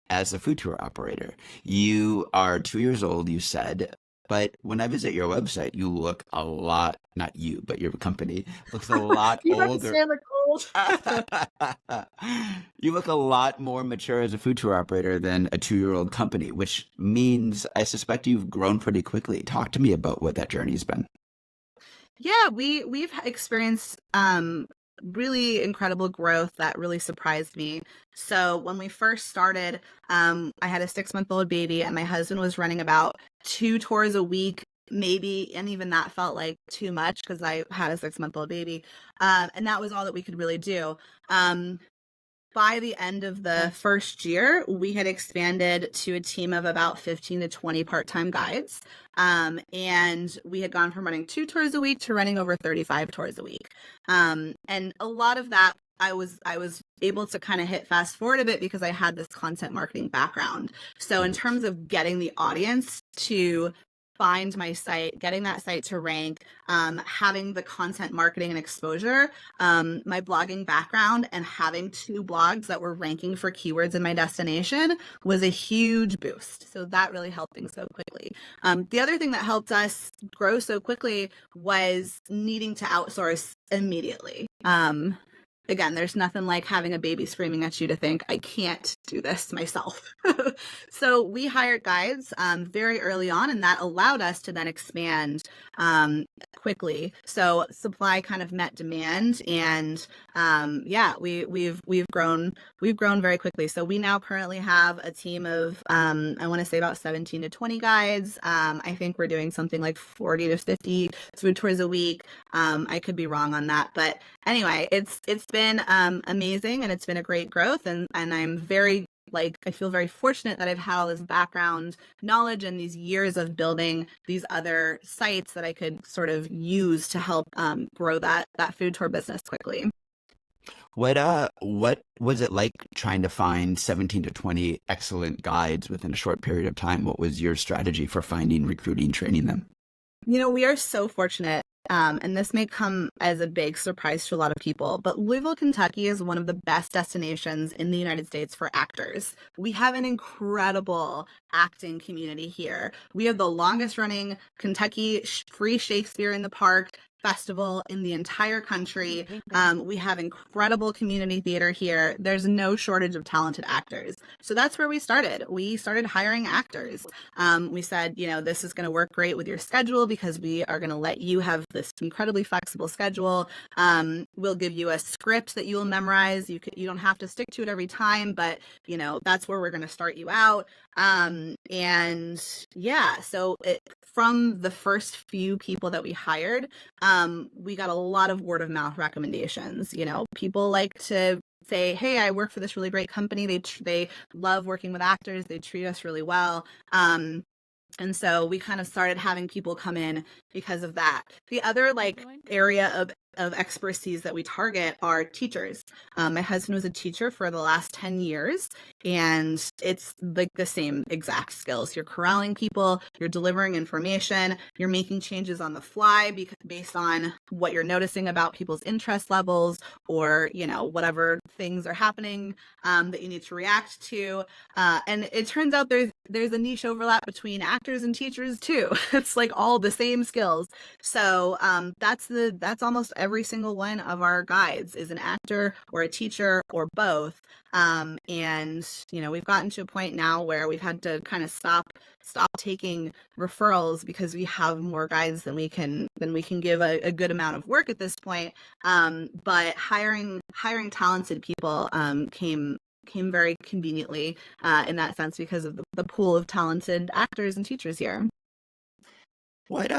as a food tour operator. You are 2 years old, you said, but when I visit your website, you look a lot, not you, but your company looks a lot you older. You You look a lot more mature as a food tour operator than a 2-year-old company, which means I suspect you've grown pretty quickly. Talk to me about what that journey's been. Yeah, we've experienced really incredible growth that really surprised me. So when we first started, I had a 6-month-old baby, and my husband was running about 2 tours a week, maybe, and even that felt like too much because I had a 6-month-old baby, and that was all that we could really do. By the end of the first year, we had expanded to a team of about 15 to 20 part-time guides. And we had gone from running 2 tours a week to running over 35 tours a week. And a lot of that, I was able to kind of hit fast forward a bit because I had this content marketing background. So in terms of getting the audience to find my site, getting that site to rank, having the content marketing and exposure, my blogging background, and having 2 blogs that were ranking for keywords in my destination was a huge boost. So that really helped things so quickly. The other thing that helped us grow so quickly was needing to outsource immediately. Again, there's nothing like having a baby screaming at you to think, I can't do this myself. So we hired guides very early on, and that allowed us to then expand quickly. So supply kind of met demand, and we've grown very quickly. So we now currently have a team of I want to say about 17 to 20 guides. I think we're doing something like 40 to 50 food tours a week. I could be wrong on that, but anyway, it's been amazing, and it's been a great growth, and I'm very I feel very fortunate that I've had all this background knowledge and these years of building these other sites that I could sort of use to help grow that food tour business quickly. What was it like trying to find 17 to 20 excellent guides within a short period of time? What was your strategy for finding, recruiting, training them? We are so fortunate. And this may come as a big surprise to a lot of people, but Louisville, Kentucky is one of the best destinations in the United States for actors. We have an incredible acting community here. We have the longest running Kentucky free Shakespeare in the Park festival in the entire country. We have incredible community theater here. There's no shortage of talented actors. So that's where we started. We started hiring actors. We said, this is going to work great with your schedule because we are going to let you have this incredibly flexible schedule. We'll give you a script that you will memorize. You don't have to stick to it every time, but that's where we're going to start you out. So from the first few people that we hired, we got a lot of word of mouth recommendations. People like to say, hey, I work for this really great company. They love working with actors. They treat us really well. And so we kind of started having people come in because of that. The other area of of expertise that we target are teachers. My husband was a teacher for the last 10 years, and it's like the same exact skills. You're corralling people, you're delivering information, you're making changes on the fly based on what you're noticing about people's interest levels, or, you know, whatever things are happening that you need to react to. And it turns out there's a niche overlap between actors and teachers too. It's like all the same skills. So that's almost every single one of our guides is an actor or a teacher or both. And you know, we've gotten to a point now where we've had to kind of stop taking referrals because we have more guides than we can give a good amount of work at this point. But hiring talented people came very conveniently in that sense because of the pool of talented actors and teachers here. What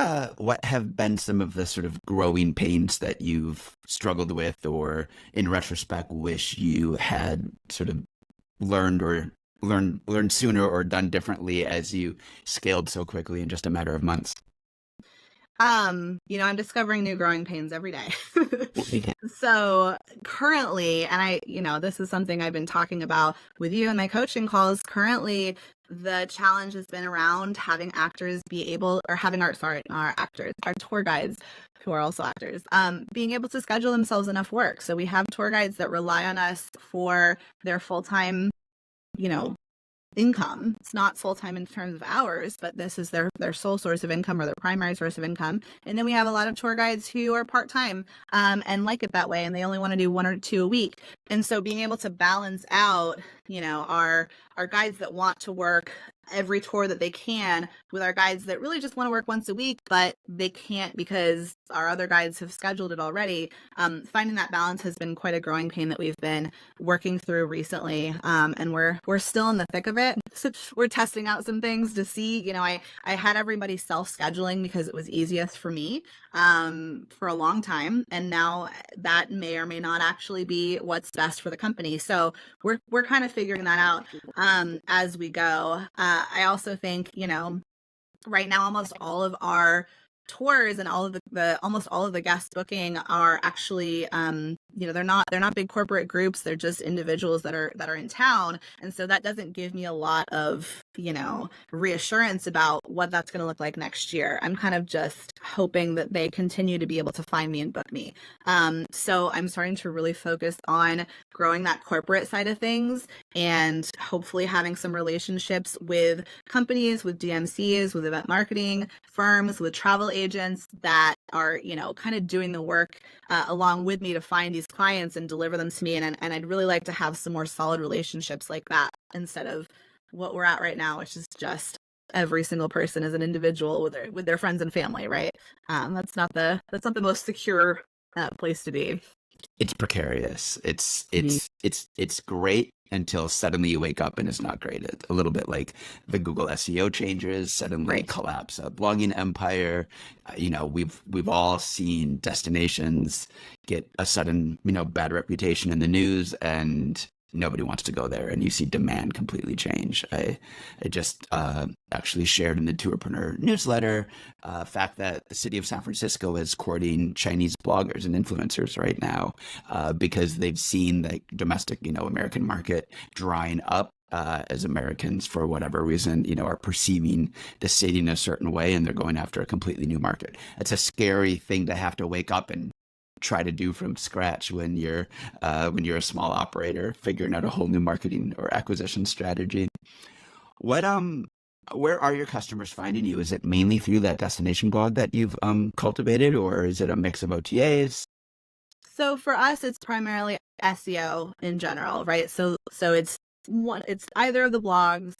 have been some of the sort of growing pains that you've struggled with, or in retrospect wish you had sort of learned sooner or done differently as you scaled so quickly in just a matter of months? You know, I'm discovering new growing pains every day. Yeah. So currently, and you know, this is something I've been talking about with you in my coaching calls. Currently, the challenge has been around having actors be able, or having our actors, our tour guides, who are also actors, being able to schedule themselves enough work. So we have tour guides that rely on us for their full-time, you know, income. It's not full-time in terms of hours, but this is their sole source of income, or their primary source of income. And then we have a lot of tour guides who are part-time and like it that way, and they only want to do 1 or 2 a week. And so being able to balance out, you know, our guides that want to work every tour that they can with our guides that really just want to work once a week, but they can't because our other guides have scheduled it already. Finding that balance has been quite a growing pain that we've been working through recently. And we're still in the thick of it. So we're testing out some things to see, you know, I had everybody self-scheduling because it was easiest for me for a long time. And now that may or may not actually be what's best for the company. So we're kind of figuring that out as we go. I also think, you know, right now almost all of our tours and all of the almost all of the guest booking are actually you know, they're not big corporate groups, they're just individuals that are in town. And so that doesn't give me a lot of, you know, reassurance about what that's going to look like next year. I'm kind of just hoping that they continue to be able to find me and book me. So I'm starting to really focus on growing that corporate side of things, and hopefully having some relationships with companies, with DMCs, with event marketing firms, with travel agents that are, you know, kind of doing the work along with me to find these clients and deliver them to me. And I'd really like to have some more solid relationships like that instead of what we're at right now, which is just every single person is an individual with their friends and family, right? That's not the most secure place to be. It's precarious. It's great until suddenly you wake up and it's not great. It's a little bit like the Google SEO changes suddenly Right. collapse a blogging empire. You know, we've all seen destinations get a sudden, you know, bad reputation in the news, and nobody wants to go there, and you see demand completely change. I just actually shared in the Tourpreneur newsletter fact that the city of San Francisco is courting Chinese bloggers and influencers right now because they've seen the domestic, you know, American market drying up. As Americans, for whatever reason, you know, are perceiving the city in a certain way, and they're going after a completely new market. It's a scary thing to have to wake up and try to do from scratch when you're a small operator figuring out a whole new marketing or acquisition strategy. What where are your customers finding you? Is it mainly through that destination blog that you've cultivated, or is it a mix of OTAs? So for us, it's primarily SEO in general, right? So it's either of the blogs.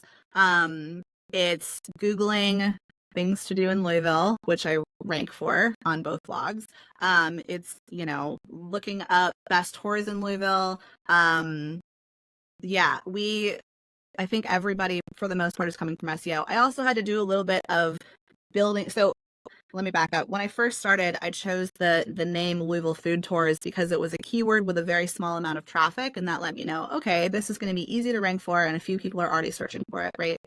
It's Googling things to do in Louisville, which I rank for on both blogs. It's, you know, looking up best tours in Louisville. Yeah, I think everybody for the most part is coming from SEO. I also had to do a little bit of building. So let me back up. When I first started, I chose the name Louisville Food Tours because it was a keyword with a very small amount of traffic, and that let me know, okay, this is going to be easy to rank for, and a few people are already searching for it, right?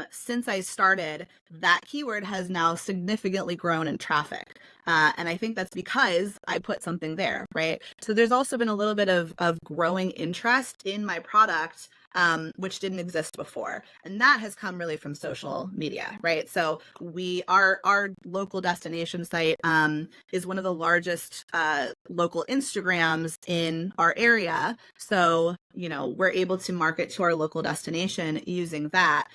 Since I started, that keyword has now significantly grown in traffic. And I think that's because I put something there, right? So there's also been a little bit of growing interest in my product, which didn't exist before. And that has come really from social media, right? So our local destination site is one of the largest local Instagrams in our area. So, we're able to market to our local destination using that.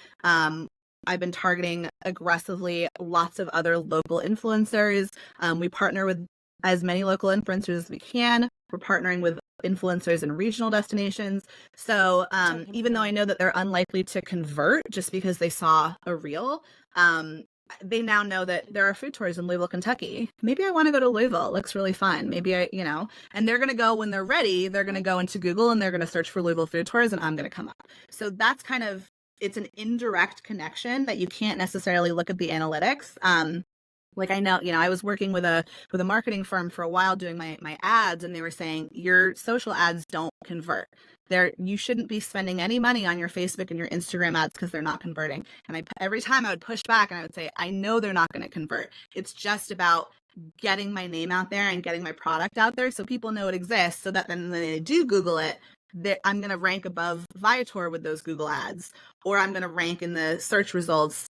I've been targeting aggressively lots of other local influencers. We partner with as many local influencers as we can. We're partnering with influencers in regional destinations. So even though I know that they're unlikely to convert just because they saw a reel, they now know that there are food tours in Louisville, Kentucky. Maybe I want to go to Louisville. It looks really fun. Maybe and they're going to go when they're ready. They're going to go into Google and they're going to search for Louisville food tours and I'm going to come up. So that's it's an indirect connection that you can't necessarily look at the analytics. Like I know, I was working with a marketing firm for a while doing my ads, and they were saying your social ads don't convert. You shouldn't be spending any money on your Facebook and your Instagram ads because they're not converting. And every time I would push back and I would say, I know they're not going to convert. It's just about getting my name out there and getting my product out there so people know it exists, so that then when they do Google it, I'm going to rank above Viator with those Google ads, or I'm going to rank in the search results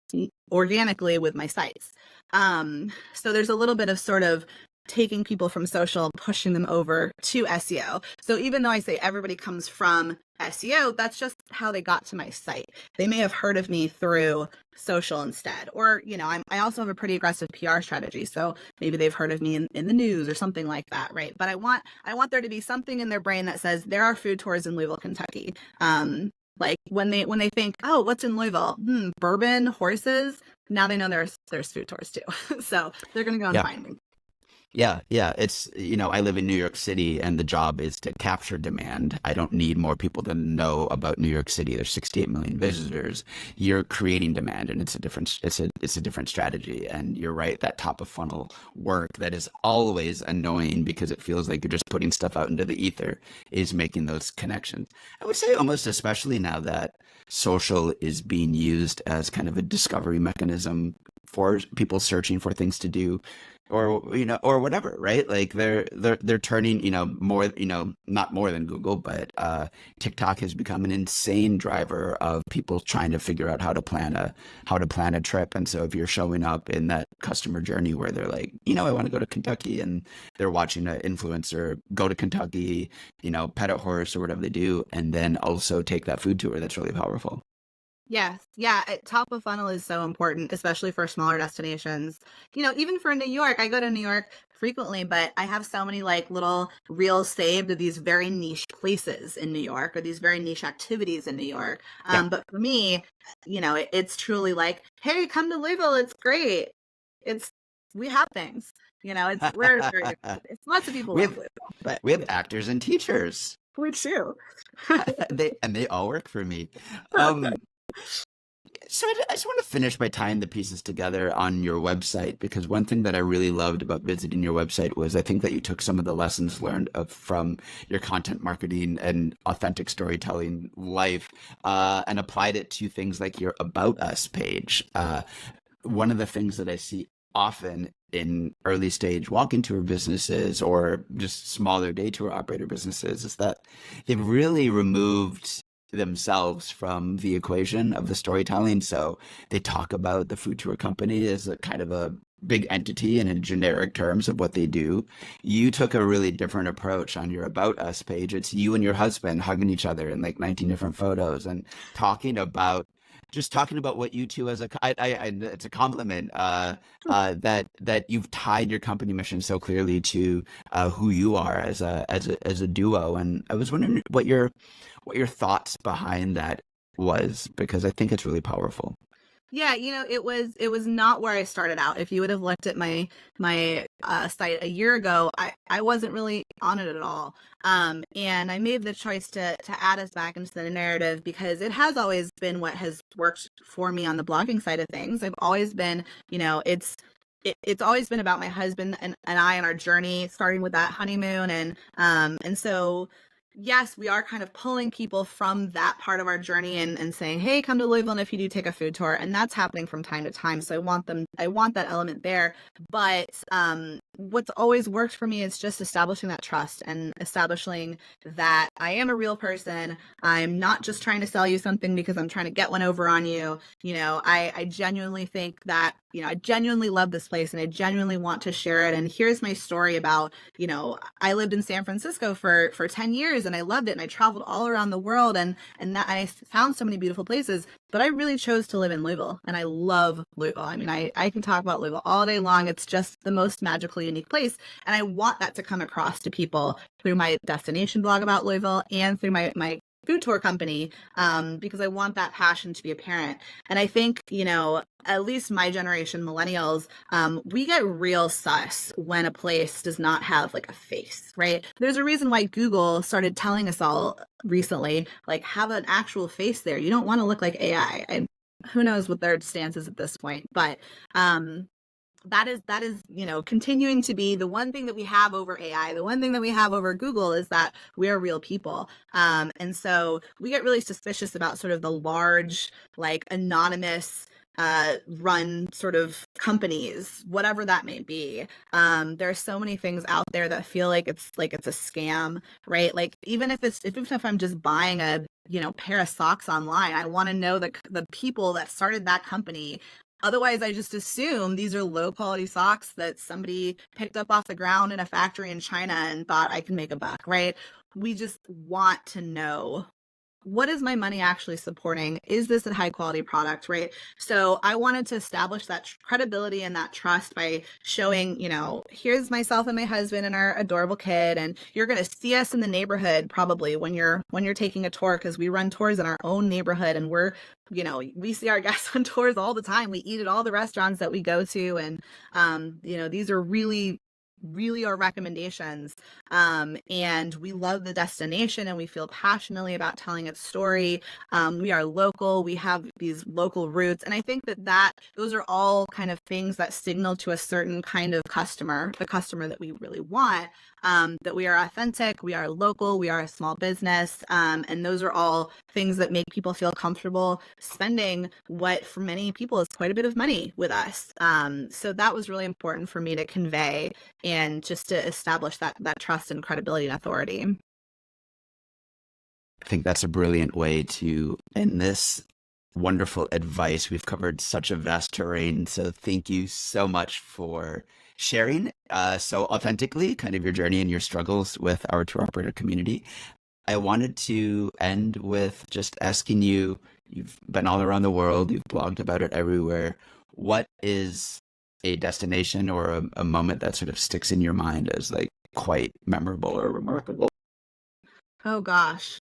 organically with my sites. So there's a little bit of sort of taking people from social, pushing them over to SEO. So even though I say everybody comes from SEO, that's just how they got to my site. They may have heard of me through social instead, or, I also have a pretty aggressive PR strategy. So maybe they've heard of me in the news or something like that. Right. But I want there to be something in their brain that says there are food tours in Louisville, Kentucky. Like when they think, oh, what's in Louisville? Bourbon, horses. Now they know there's food tours too. So they're going to go and find me. Yeah. It's, I live in New York City and the job is to capture demand. I don't need more people to know about New York City. There's 68 million visitors. You're creating demand, and it's a different strategy. And you're right, that top of funnel work that is always annoying because it feels like you're just putting stuff out into the ether is making those connections. I would say almost especially now that social is being used as kind of a discovery mechanism for people searching for things to do, or whatever, right? Like they're turning, more, not more than Google, but TikTok has become an insane driver of people trying to figure out how to plan a trip. And so if you're showing up in that customer journey where they're like, I want to go to Kentucky, and they're watching an influencer go to Kentucky, pet a horse or whatever they do, and then also take that food tour, that's really powerful. Yes. Yeah. Top of funnel is so important, especially for smaller destinations. Even for New York, I go to New York frequently, but I have so many like little reels saved of these very niche places in New York, or these very niche activities in New York. But for me, it's truly like, hey, come to Louisville. It's great. We have things, it's lots of people we love have Louisville, but we have actors and teachers. we too. they all work for me. So I just want to finish by tying the pieces together on your website, because one thing that I really loved about visiting your website was I think that you took some of the lessons learned from your content marketing and authentic storytelling life, and applied it to things like your About Us page. One of the things that I see often in early stage walk-in tour businesses, or just smaller day tour operator businesses, is that they've really removed themselves from the equation of the storytelling. So they talk about the food tour company as a kind of a big entity and in generic terms of what they do. You took a really different approach on your About Us page. It's you and your husband hugging each other in like 19 different photos and talking about what you two as it's a compliment, that you've tied your company mission so clearly to who you are as a duo. And I was wondering what your thoughts behind that was, because I think it's really powerful. Yeah, it was not where I started out. If you would have looked at my site a year ago, I wasn't really on it at all. And I made the choice to add us back into the narrative because it has always been what has worked for me on the blogging side of things. I've always been, it's always been about my husband and I and our journey, starting with that honeymoon. And so, yes, we are kind of pulling people from that part of our journey and saying, hey, come to Louisville. And if you do take a food tour, and that's happening from time to time. So I want that element there. But what's always worked for me is just establishing that trust and establishing that I am a real person. I'm not just trying to sell you something because I'm trying to get one over on you. I genuinely think that, I genuinely love this place and I genuinely want to share it. And here's my story about, I lived in San Francisco for 10 years and I loved it. And I traveled all around the world and that I found so many beautiful places, but I really chose to live in Louisville and I love Louisville. I mean, I can talk about Louisville all day long. It's just the most magically unique place. And I want that to come across to people through my destination blog about Louisville and through my food tour company, because I want that passion to be apparent. And I think, at least my generation, millennials, we get real sus when a place does not have like a face, right? There's a reason why Google started telling us all recently, like, have an actual face there. You don't want to look like AI. And who knows what their stance is at this point, but that is continuing to be the one thing that we have over AI. The one thing that we have over Google is that we are real people, and so we get really suspicious about sort of the large, like, anonymous run sort of companies, whatever that may be. There are so many things out there that feel like it's a scam, right? Like, even if I'm just buying a pair of socks online, I want to know the people that started that company. Otherwise, I just assume these are low quality socks that somebody picked up off the ground in a factory in China and thought I can make a buck, right? We just want to know, what is my money actually supporting? Is this a high quality product, right? So I wanted to establish that credibility and that trust by showing, here's myself and my husband and our adorable kid, and you're going to see us in the neighborhood probably when you're taking a tour, because we run tours in our own neighborhood, and we see our guests on tours all the time. We eat at all the restaurants that we go to, and these are really our recommendations, and we love the destination and we feel passionately about telling its story. We are local, we have these local roots, and I think that those are all kind of things that signal to a certain kind of customer, the customer that we really want, that we are authentic, we are local, we are a small business, and those are all things that make people feel comfortable spending what for many people is quite a bit of money with us. So that was really important for me to convey and just to establish that trust and credibility and authority. I think that's a brilliant way to end this. Wonderful advice. We've covered such a vast terrain, so thank you so much for sharing so authentically kind of your journey and your struggles with our tour operator community. I wanted to end with just asking you, you've been all around the world, you've blogged about it everywhere. What is a destination or a moment that sort of sticks in your mind as like quite memorable or remarkable? Oh gosh.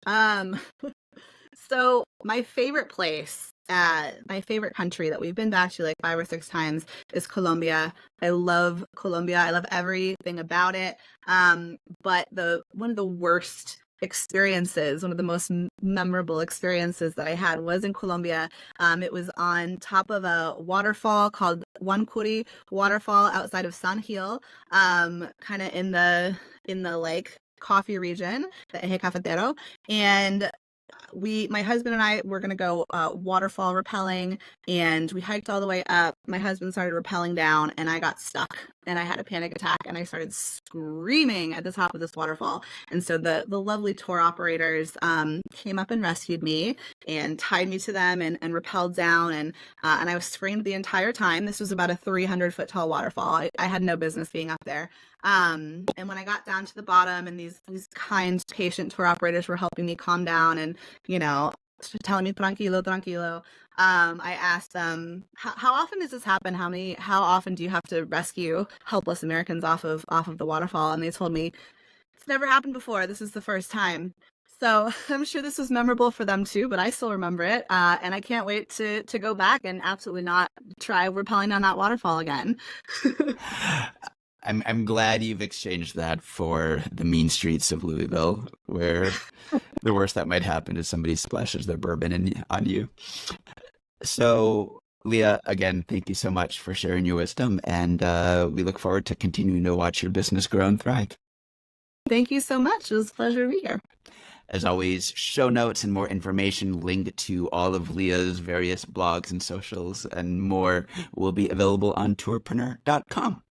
So my favorite place, my favorite country that we've been back to like 5 or 6 times is Colombia. I love Colombia. I love everything about it. But one of the worst experiences, one of the most memorable experiences that I had was in Colombia. It was on top of a waterfall called Huancuri Waterfall outside of San Gil, kind of in the like coffee region, the Eje Cafetero, and my husband and I were going to go waterfall rappelling, and we hiked all the way up. My husband started rappelling down and I got stuck and I had a panic attack and I started screaming at the top of this waterfall. And so the lovely tour operators came up and rescued me and tied me to them and rappelled down, and I was screamed the entire time. This was about a 300-foot tall waterfall. I had no business being up there. And when I got down to the bottom and these kind, patient tour operators were helping me calm down and, telling me tranquilo, tranquilo, I asked them, how often does this happen? How often do you have to rescue helpless Americans off of the waterfall? And they told me, it's never happened before. This is the first time. So I'm sure this was memorable for them too, but I still remember it. And I can't wait to go back and absolutely not try rappelling down that waterfall again. I'm glad you've exchanged that for the mean streets of Louisville, where the worst that might happen is somebody splashes their bourbon on you. So Leah, again, thank you so much for sharing your wisdom, and we look forward to continuing to watch your business grow and thrive. Thank you so much. It was a pleasure to be here. As always, show notes and more information linked to all of Leah's various blogs and socials and more will be available on tourpreneur.com.